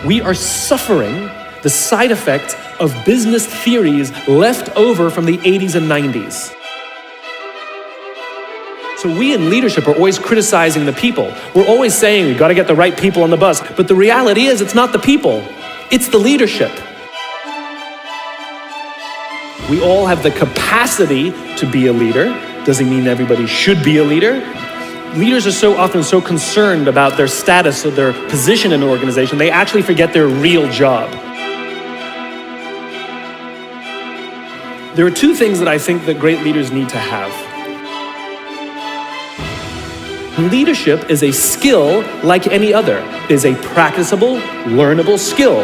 We are suffering the side effect of business theories left over from the 80s and 90s. So we in leadership are always criticizing the people. We're always saying we've got to get the right people on the bus. But the reality is it's not the people, it's the leadership. We all have the capacity to be a leader. Doesn't mean everybody should be a leader. Leaders are so often so concerned about their status or their position in an organization, they actually forget their real job. There are two things that I think that great leaders need to have. Leadership is a skill like any other. It is a practicable, learnable skill.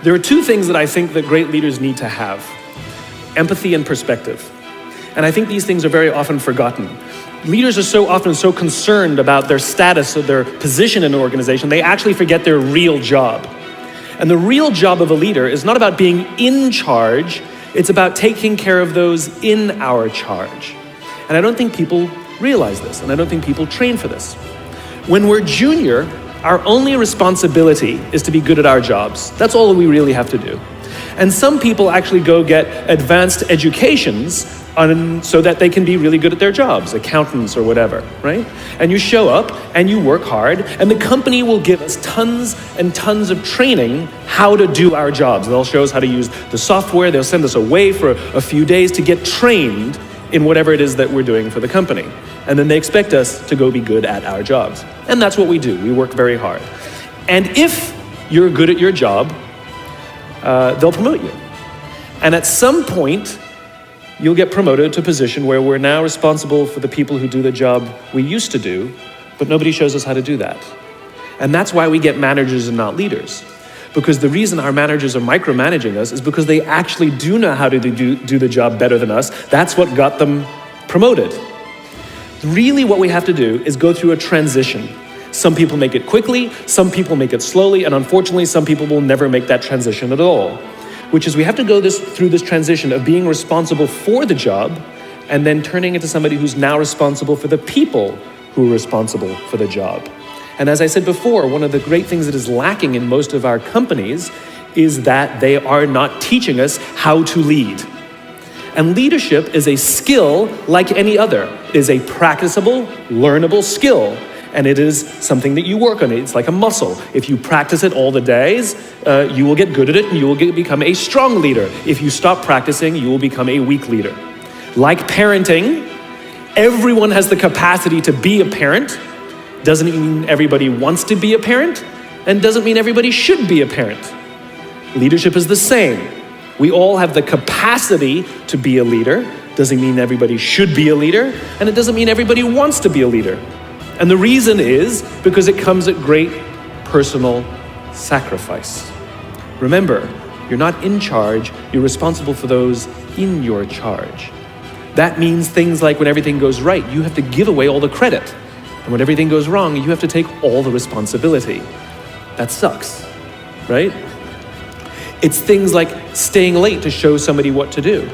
There are two things that I think that great leaders need to have: empathy and perspective. And I think these things are very often forgotten. Leaders are so often so concerned about their status or their position in an organization, they actually forget their real job. And the real job of a leader is not about being in charge, it's about taking care of those in our charge. And I don't think people realize this, and I don't think people train for this. When we're junior, our only responsibility is to be good at our jobs. That's all we really have to do. And some people actually go get advanced educations so that they can be really good at their jobs, accountants or whatever, right? And you show up and you work hard, and the company will give us tons and tons of training how to do our jobs. They'll show us how to use the software. They'll send us away for a few days to get trained in whatever it is that we're doing for the company. And then they expect us to go be good at our jobs. And that's what we do. We work very hard. And if you're good at your job, they'll promote you. And at some point, you'll get promoted to a position where we're now responsible for the people who do the job we used to do, but nobody shows us how to do that. And that's why we get managers and not leaders. Because the reason our managers are micromanaging us is because they actually do know how to do the job better than us. That's what got them promoted. Really what we have to do is go through a transition. Some people make it quickly, some people make it slowly, and unfortunately some people will never make that transition at all. Which is we have to go through this transition of being responsible for the job and then turning into somebody who's now responsible for the people who are responsible for the job. And as I said before, one of the great things that is lacking in most of our companies is that they are not teaching us how to lead. And leadership is a skill like any other. It is a practicable, learnable skill. And it is something that you work on. It's like a muscle. If you practice it all the days, you will get good at it and you will become a strong leader. If you stop practicing, you will become a weak leader. Like parenting, everyone has the capacity to be a parent. Doesn't mean everybody wants to be a parent, and doesn't mean everybody should be a parent. Leadership is the same. We all have the capacity to be a leader. Doesn't mean everybody should be a leader, and it doesn't mean everybody wants to be a leader. And the reason is because it comes at great personal sacrifice. Remember, you're not in charge, you're responsible for those in your charge. That means things like when everything goes right, you have to give away all the credit. And when everything goes wrong, you have to take all the responsibility. That sucks, right? It's things like staying late to show somebody what to do.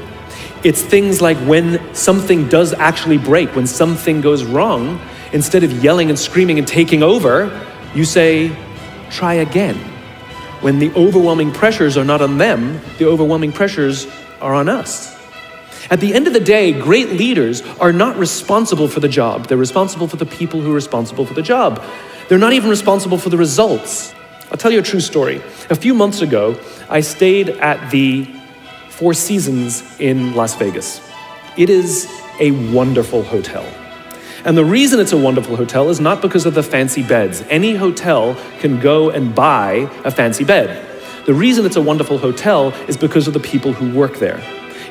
It's things like when something does actually break, when something goes wrong, instead of yelling and screaming and taking over, you say, try again. When the overwhelming pressures are not on them, the overwhelming pressures are on us. At the end of the day, great leaders are not responsible for the job. They're responsible for the people who are responsible for the job. They're not even responsible for the results. I'll tell you a true story. A few months ago, I stayed at the Four Seasons in Las Vegas. It is a wonderful hotel. And the reason it's a wonderful hotel is not because of the fancy beds. Any hotel can go and buy a fancy bed. The reason it's a wonderful hotel is because of the people who work there.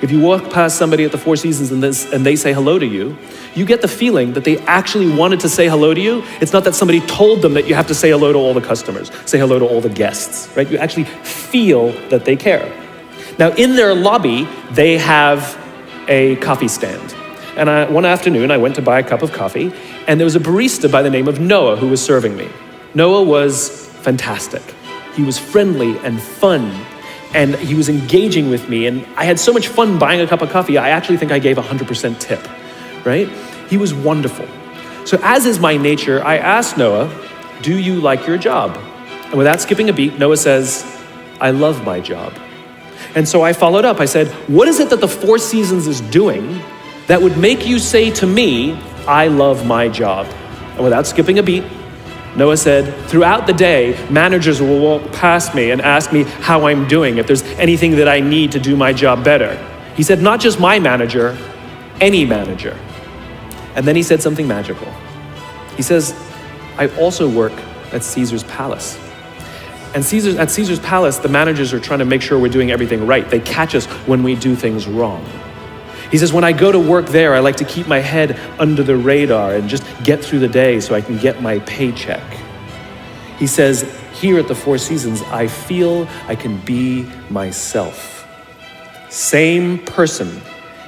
If you walk past somebody at the Four Seasons and they say hello to you, you get the feeling that they actually wanted to say hello to you. It's not that somebody told them that you have to say hello to all the customers, say hello to all the guests, right? You actually feel that they care. Now, in their lobby, they have a coffee stand. And one afternoon, I went to buy a cup of coffee, and there was a barista by the name of Noah who was serving me. Noah was fantastic. He was friendly and fun, and he was engaging with me, and I had so much fun buying a cup of coffee, I actually think I gave 100% tip, right? He was wonderful. So as is my nature, I asked Noah, do you like your job? And without skipping a beat, Noah says, I love my job. And so I followed up. I said, what is it that the Four Seasons is doing that would make you say to me, I love my job? And without skipping a beat, Noah said, throughout the day, managers will walk past me and ask me how I'm doing, if there's anything that I need to do my job better. He said, not just my manager, any manager. And then he said something magical. He says, I also work at Caesar's palace. And at Caesar's palace, the managers are trying to make sure we're doing everything right. They catch us when we do things wrong. He says, when I go to work there, I like to keep my head under the radar and just get through the day so I can get my paycheck. He says, here at the Four Seasons, I feel I can be myself. Same person,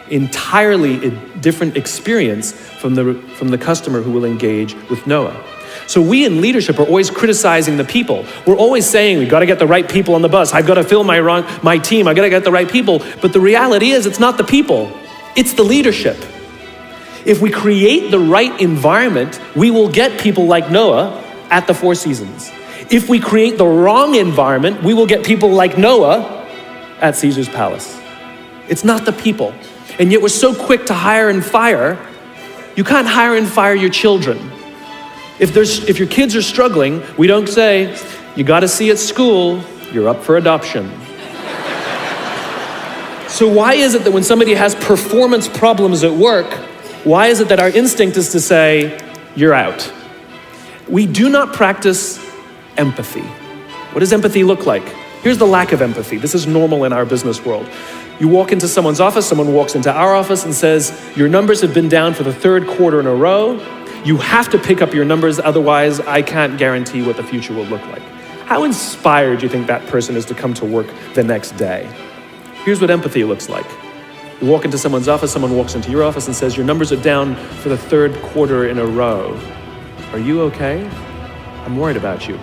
entirely different experience from the customer who will engage with Noah. So we in leadership are always criticizing the people. We're always saying, we've got to get the right people on the bus. I've got to fill my team. I've got to get the right people. But the reality is, it's not the people. It's the leadership. If we create the right environment, we will get people like Noah at the Four Seasons. If we create the wrong environment, we will get people like Noah at Caesar's palace. It's not the people. And yet we're so quick to hire and fire. You can't hire and fire your children. If your kids are struggling, we don't say, you got to see at school, you're up for adoption. So why is it that when somebody has performance problems at work, why is it that our instinct is to say, you're out? We do not practice empathy. What does empathy look like? Here's the lack of empathy. This is normal in our business world. You walk into someone's office, someone walks into our office and says, your numbers have been down for the third quarter in a row. You have to pick up your numbers, otherwise I can't guarantee what the future will look like. How inspired do you think that person is to come to work the next day? Here's what empathy looks like. You walk into someone's office, someone walks into your office and says, your numbers are down for the third quarter in a row. Are you okay? I'm worried about you.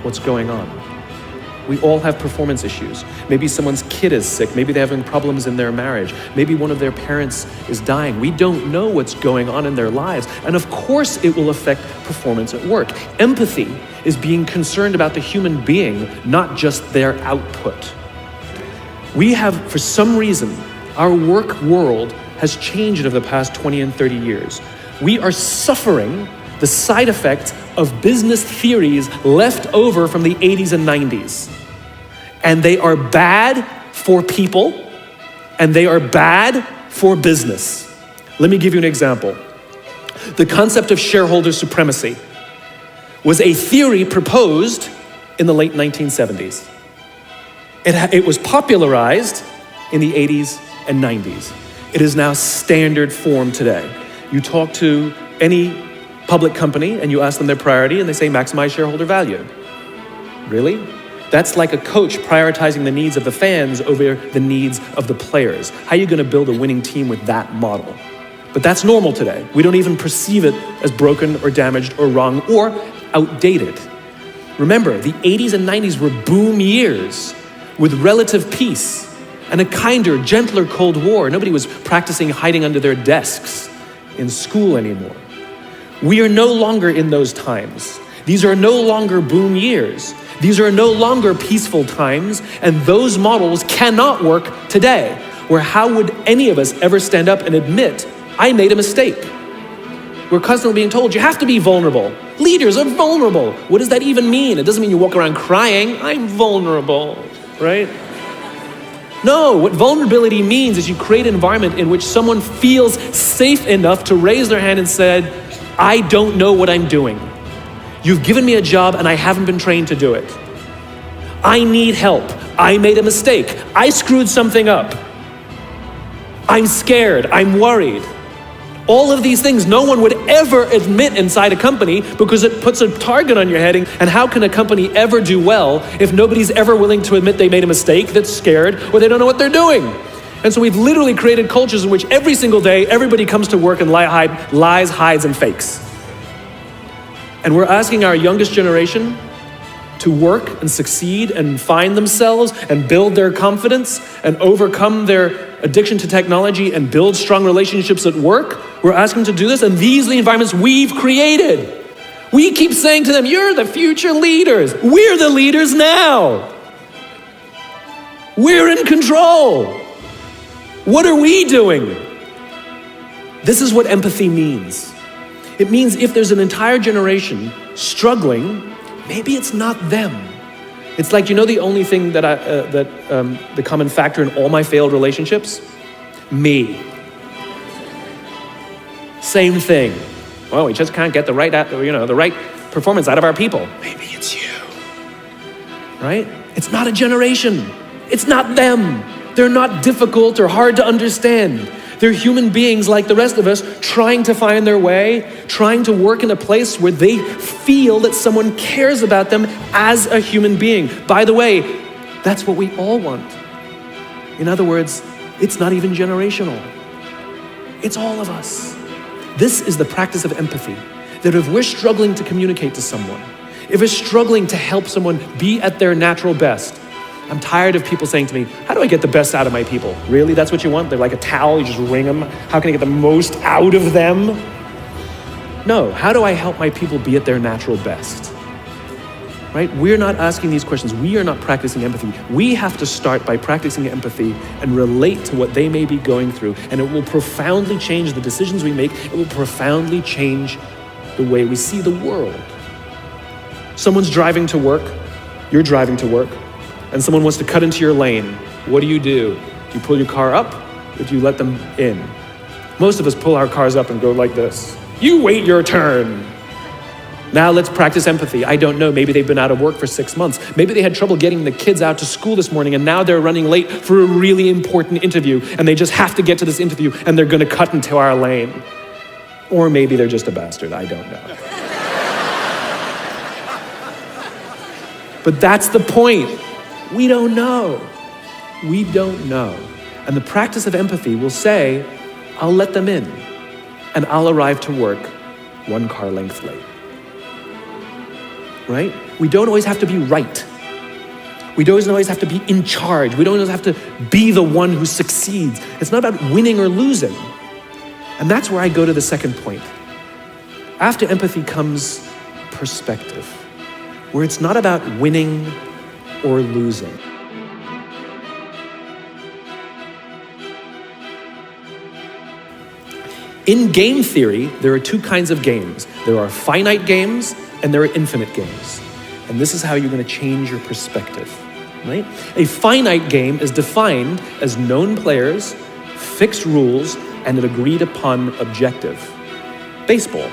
What's going on? We all have performance issues. Maybe someone's kid is sick. Maybe they're having problems in their marriage. Maybe one of their parents is dying. We don't know what's going on in their lives. And of course it will affect performance at work. Empathy is being concerned about the human being, not just their output. We have, for some reason, our work world has changed over the past 20 and 30 years. We are suffering the side effects of business theories left over from the 80s and 90s. And they are bad for people, and they are bad for business. Let me give you an example. The concept of shareholder supremacy was a theory proposed in the late 1970s. It was popularized in the 80s and 90s. It is now standard form today. You talk to any public company and you ask them their priority and they say maximize shareholder value. Really? That's like a coach prioritizing the needs of the fans over the needs of the players. How are you going to build a winning team with that model? But that's normal today. We don't even perceive it as broken or damaged or wrong or outdated. Remember, the 80s and 90s were boom years with relative peace and a kinder, gentler Cold War. Nobody was practicing hiding under their desks in school anymore. We are no longer in those times. These are no longer boom years. These are no longer peaceful times, and those models cannot work today, where how would any of us ever stand up and admit, I made a mistake? We're constantly being told, you have to be vulnerable. Leaders are vulnerable. What does that even mean? It doesn't mean you walk around crying, I'm vulnerable, right? No, what vulnerability means is you create an environment in which someone feels safe enough to raise their hand and said, I don't know what I'm doing. You've given me a job and I haven't been trained to do it. I need help. I made a mistake. I screwed something up. I'm scared. I'm worried. All of these things no one would ever admit inside a company because it puts a target on your head. And how can a company ever do well if nobody's ever willing to admit they made a mistake, that's scared, or they don't know what they're doing? And so we've literally created cultures in which every single day, everybody comes to work and lies, hides, and fakes. And we're asking our youngest generation to work and succeed and find themselves and build their confidence and overcome their addiction to technology and build strong relationships at work. We're asking them to do this, and these are the environments we've created. We keep saying to them, you're the future leaders. We're the leaders now. We're in control. What are we doing? This is what empathy means. It means if there's an entire generation struggling, maybe it's not them. It's like, the only thing that the common factor in all my failed relationships? Me. Same thing. Well, we just can't get the right performance out of our people. Maybe it's you. Right? It's not a generation. It's not them. They're not difficult or hard to understand. They're human beings like the rest of us, trying to find their way, trying to work in a place where they feel that someone cares about them as a human being. By the way, that's what we all want. In other words, it's not even generational. It's all of us. This is the practice of empathy, that if we're struggling to communicate to someone, if we're struggling to help someone be at their natural best, I'm tired of people saying to me, how do I get the best out of my people? Really, that's what you want? They're like a towel, you just wring them. How can I get the most out of them? No, how do I help my people be at their natural best? Right? We're not asking these questions. We are not practicing empathy. We have to start by practicing empathy and relate to what they may be going through. And it will profoundly change the decisions we make. It will profoundly change the way we see the world. Someone's driving to work. You're driving to work. And someone wants to cut into your lane. What do? Do you pull your car up or do you let them in? Most of us pull our cars up and go like this. You wait your turn. Now let's practice empathy. I don't know, maybe they've been out of work for 6 months. Maybe they had trouble getting the kids out to school this morning and now they're running late for a really important interview and they just have to get to this interview and they're gonna cut into our lane. Or maybe they're just a bastard, I don't know. But that's the point. We don't know. We don't know. And the practice of empathy will say, I'll let them in and I'll arrive to work 1 car length late. Right? We don't always have to be right. We don't always have to be in charge. We don't always have to be the one who succeeds. It's not about winning or losing. And that's where I go to the second point. After empathy comes perspective, where it's not about winning or losing. In game theory, there are 2 kinds of games. There are finite games and there are infinite games. And this is how you're going to change your perspective, right? A finite game is defined as known players, fixed rules, and an agreed upon objective. Baseball,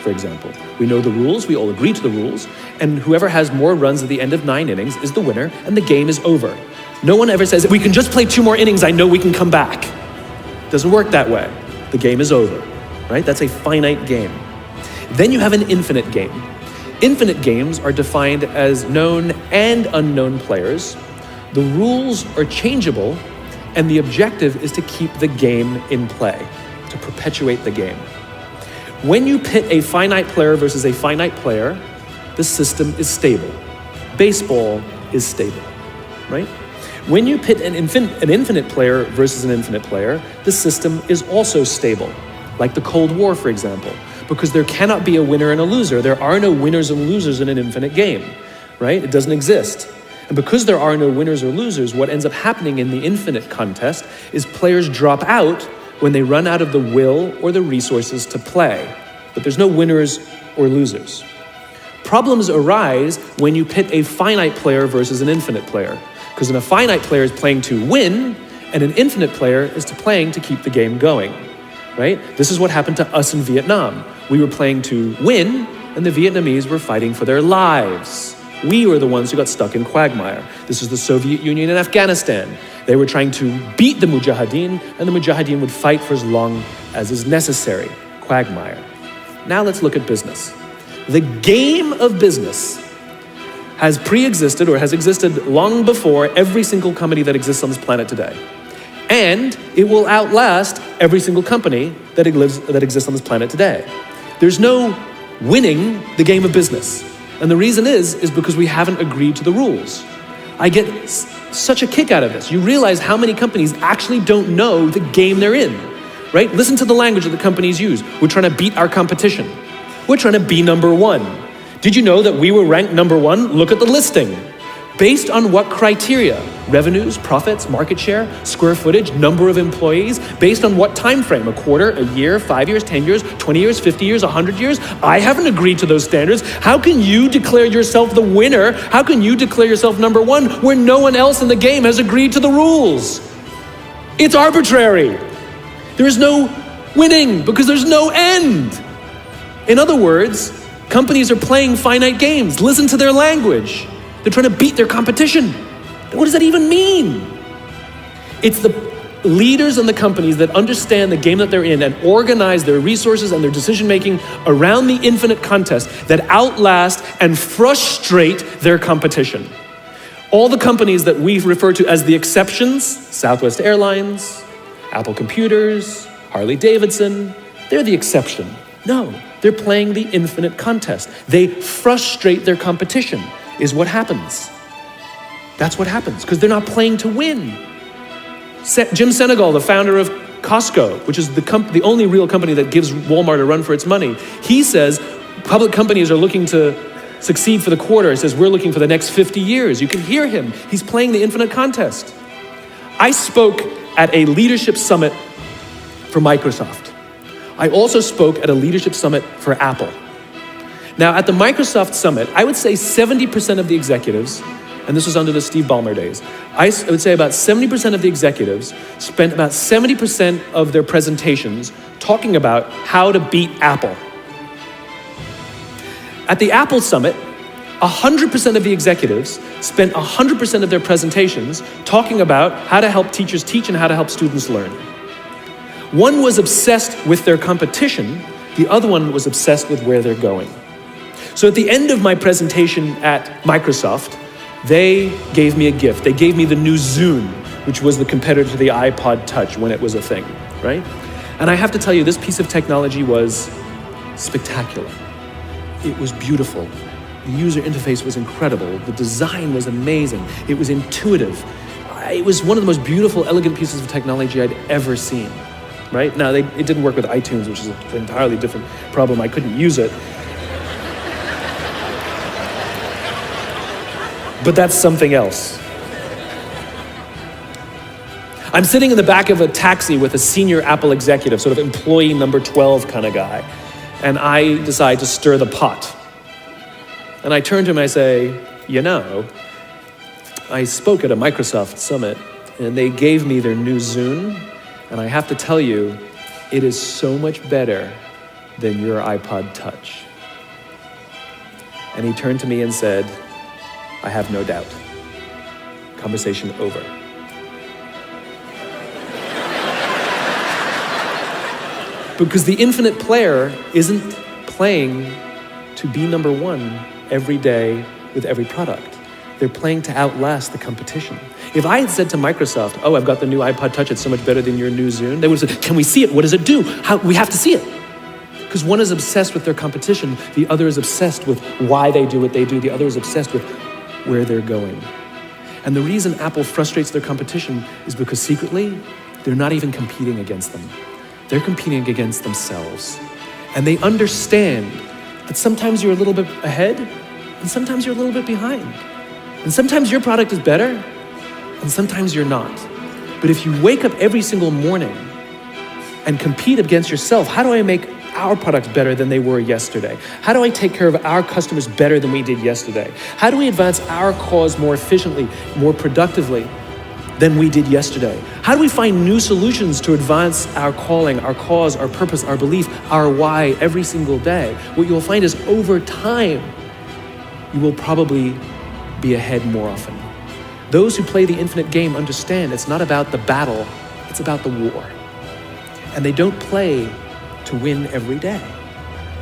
for example. We know the rules, we all agree to the rules, and whoever has more runs at the end of 9 innings is the winner, and the game is over. No one ever says, if we can just play 2 more innings, I know we can come back. It doesn't work that way. The game is over, right? That's a finite game. Then you have an infinite game. Infinite games are defined as known and unknown players. The rules are changeable, and the objective is to keep the game in play, to perpetuate the game. When you pit a finite player versus a finite player, the system is stable. Baseball is stable, right? When you pit an infinite player versus an infinite player, the system is also stable, like the Cold War, for example, because there cannot be a winner and a loser. There are no winners and losers in an infinite game, right? It doesn't exist. And because there are no winners or losers, what ends up happening in the infinite contest is players drop out when they run out of the will or the resources to play. But there's no winners or losers. Problems arise when you pit a finite player versus an infinite player, because a finite player is playing to win, and an infinite player is playing to keep the game going, right? This is what happened to us in Vietnam. We were playing to win, and the Vietnamese were fighting for their lives. We were the ones who got stuck in quagmire. This is the Soviet Union and Afghanistan. They were trying to beat the Mujahideen, and the Mujahideen would fight for as long as is necessary. Quagmire. Now let's look at business. The game of business has pre-existed or has existed long before every single company that exists on this planet today. And it will outlast every single company that exists on this planet today. There's no winning the game of business. And the reason is because we haven't agreed to the rules. I get such a kick out of this. You realize how many companies actually don't know the game they're in, right? Listen to the language that the companies use. We're trying to beat our competition. We're trying to be number one. Did you know that we were ranked number one? Look at the listing. Based on what criteria? Revenues, profits, market share, square footage, number of employees, based on what time frame? A quarter, a year, 5 years, 10 years, 20 years, 50 years, 100 years? I haven't agreed to those standards. How can you declare yourself the winner? How can you declare yourself number one where no one else in the game has agreed to the rules? It's arbitrary. There is no winning because there's no end. In other words, companies are playing finite games. Listen to their language. They're trying to beat their competition. What does that even mean? It's the leaders in the companies that understand the game that they're in and organize their resources and their decision-making around the infinite contest that outlast and frustrate their competition. All the companies that we refer to as the exceptions, Southwest Airlines, Apple Computers, Harley Davidson, they're the exception. No, they're playing the infinite contest. They frustrate their competition. Is what happens. That's what happens, because they're not playing to win. Jim Senegal, the founder of Costco, which is the only real company that gives Walmart a run for its money, he says public companies are looking to succeed for the quarter. He says, we're looking for the next 50 years. You can hear him. He's playing the infinite contest. I spoke at a leadership summit for Microsoft. I also spoke at a leadership summit for Apple. Now, at the Microsoft Summit, I would say 70% of the executives, and this was under the Steve Ballmer days, I would say about 70% of the executives spent about 70% of their presentations talking about how to beat Apple. At the Apple Summit, 100% of the executives spent 100% of their presentations talking about how to help teachers teach and how to help students learn. One was obsessed with their competition, the other one was obsessed with where they're going. So at the end of my presentation at Microsoft, they gave me a gift. They gave me the new Zune, which was the competitor to the iPod Touch when it was a thing, right? And I have to tell you, this piece of technology was spectacular. It was beautiful. The user interface was incredible. The design was amazing. It was intuitive. It was one of the most beautiful, elegant pieces of technology I'd ever seen, right? Now, it didn't work with iTunes, which is an entirely different problem. I couldn't use it. But that's something else. I'm sitting in the back of a taxi with a senior Apple executive, sort of employee number 12 kind of guy, and I decide to stir the pot. And I turn to him and I say, you know, I spoke at a Microsoft summit and they gave me their new Zune, and I have to tell you, it is so much better than your iPod Touch. And he turned to me and said, I have no doubt. Conversation over. Because the infinite player isn't playing to be number one every day with every product. They're playing to outlast the competition. If I had said to Microsoft, oh, I've got the new iPod Touch, it's so much better than your new Zune, they would have said, can we see it? What does it do? We have to see it. Because one is obsessed with their competition, the other is obsessed with why they do what they do, the other is obsessed with where they're going. And the reason Apple frustrates their competition is because secretly, they're not even competing against them. They're competing against themselves. And they understand that sometimes you're a little bit ahead, and sometimes you're a little bit behind. And sometimes your product is better, and sometimes you're not. But if you wake up every single morning and compete against yourself, how do I make our products better than they were yesterday? How do I take care of our customers better than we did yesterday? How do we advance our cause more efficiently, more productively than we did yesterday? How do we find new solutions to advance our calling, our cause, our purpose, our belief, our why every single day? What you'll find is over time, you will probably be ahead more often. Those who play the infinite game understand it's not about the battle, it's about the war. And they don't play to win every day.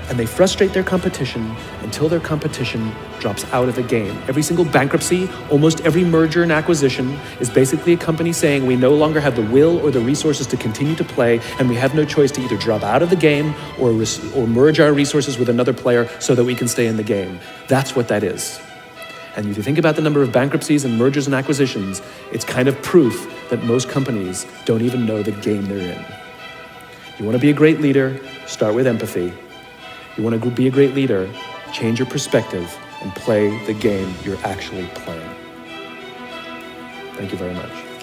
And they frustrate their competition until their competition drops out of the game. Every single bankruptcy, almost every merger and acquisition is basically a company saying we no longer have the will or the resources to continue to play, and we have no choice to either drop out of the game or merge our resources with another player so that we can stay in the game. That's what that is. And if you think about the number of bankruptcies and mergers and acquisitions, it's kind of proof that most companies don't even know the game they're in. You want to be a great leader, start with empathy. You want to be a great leader, change your perspective and play the game you're actually playing. Thank you very much.